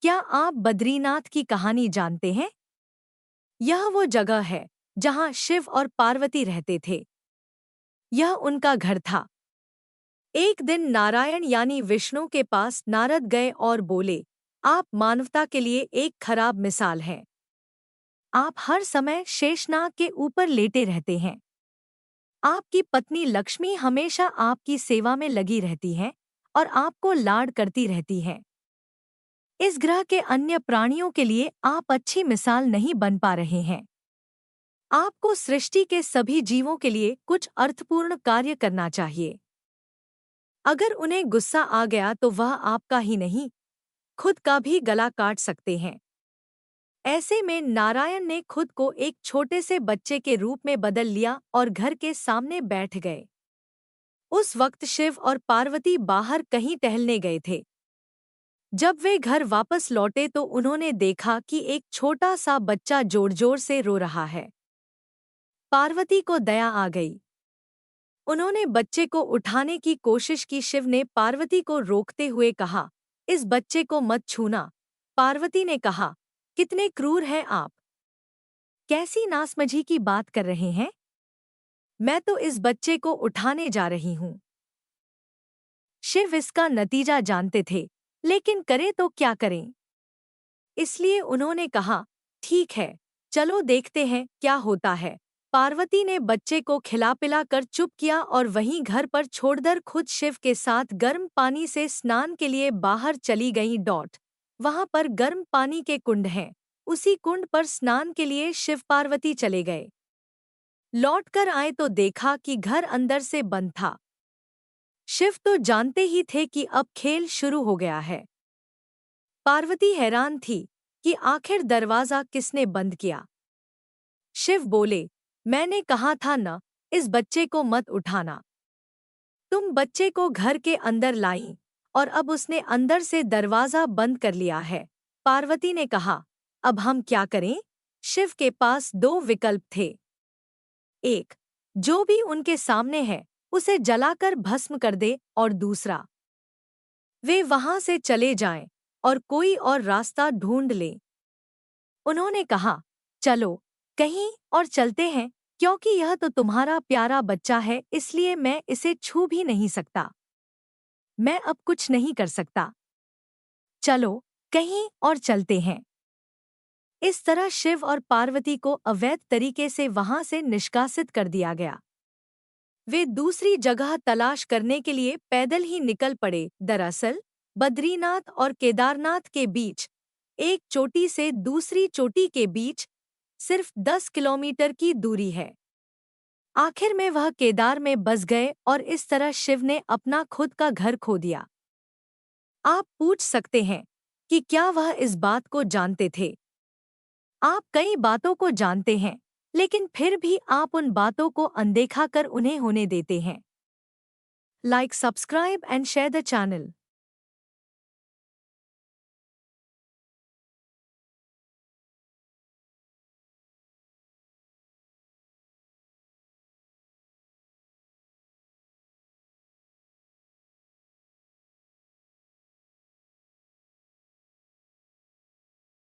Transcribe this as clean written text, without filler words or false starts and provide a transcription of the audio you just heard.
क्या आप बद्रीनाथ की कहानी जानते हैं? यह वो जगह है जहां शिव और पार्वती रहते थे। यह उनका घर था। एक दिन नारायण यानी विष्णु के पास नारद गए और बोले, आप मानवता के लिए एक खराब मिसाल हैं। आप हर समय शेषनाग के ऊपर लेटे रहते हैं। आपकी पत्नी लक्ष्मी हमेशा आपकी सेवा में लगी रहती है और आपको लाड करती रहती है। इस ग्रह के अन्य प्राणियों के लिए आप अच्छी मिसाल नहीं बन पा रहे हैं। आपको सृष्टि के सभी जीवों के लिए कुछ अर्थपूर्ण कार्य करना चाहिए। अगर उन्हें गुस्सा आ गया तो वह आपका ही नहीं, खुद का भी गला काट सकते हैं। ऐसे में नारायण ने खुद को एक छोटे से बच्चे के रूप में बदल लिया और घर के सामने बैठ गए। उस वक्त शिव और पार्वती बाहर कहीं टहलने गए थे। जब वे घर वापस लौटे तो उन्होंने देखा कि एक छोटा सा बच्चा जोर-जोर से रो रहा है। पार्वती को दया आ गई। उन्होंने बच्चे को उठाने की कोशिश की। शिव ने पार्वती को रोकते हुए कहा, इस बच्चे को मत छूना। पार्वती ने कहा, कितने क्रूर हैं आप। कैसी नासमझी की बात कर रहे हैं? मैं तो इस बच्चे को उठाने जा रही हूँ। शिव इसका नतीजा जानते थे, लेकिन करें तो क्या करें? इसलिए उन्होंने कहा, ठीक है, चलो देखते हैं क्या होता है। पार्वती ने बच्चे को खिला-पिला कर चुप किया और वहीं घर पर छोड़कर खुद शिव के साथ गर्म पानी से स्नान के लिए बाहर चली गईं। वहां पर गर्म पानी के कुंड हैं। उसी कुंड पर स्नान के लिए शिव पार्वती चले गए। लौटकर आए तो देखा कि घर अंदर से बंद था। शिव तो जानते ही थे कि अब खेल शुरू हो गया है। पार्वती हैरान थी कि आखिर दरवाजा किसने बंद किया। शिव बोले, मैंने कहा था न, इस बच्चे को मत उठाना। तुम बच्चे को घर के अंदर लाई और अब उसने अंदर से दरवाजा बंद कर लिया है। पार्वती ने कहा, अब हम क्या करें? शिव के पास दो विकल्प थे। एक, जो भी उनके सामने है उसे जलाकर भस्म कर दे, और दूसरा, वे वहां से चले जाएं और कोई और रास्ता ढूंढ लें। उन्होंने कहा, चलो कहीं और चलते हैं, क्योंकि यह तो तुम्हारा प्यारा बच्चा है, इसलिए मैं इसे छू भी नहीं सकता। मैं अब कुछ नहीं कर सकता। चलो कहीं और चलते हैं। इस तरह शिव और पार्वती को अवैध तरीके से वहां से निष्कासित कर दिया गया। वे दूसरी जगह तलाश करने के लिए पैदल ही निकल पड़े। दरअसल बद्रीनाथ और केदारनाथ के बीच, एक चोटी से दूसरी चोटी के बीच सिर्फ 10 किलोमीटर की दूरी है। आखिर में वह केदार में बस गए और इस तरह शिव ने अपना खुद का घर खो दिया। आप पूछ सकते हैं कि क्या वह इस बात को जानते थे? आप कई बातों को जानते हैं, लेकिन फिर भी आप उन बातों को अनदेखा कर उन्हें होने देते हैं। Like, subscribe and share the channel.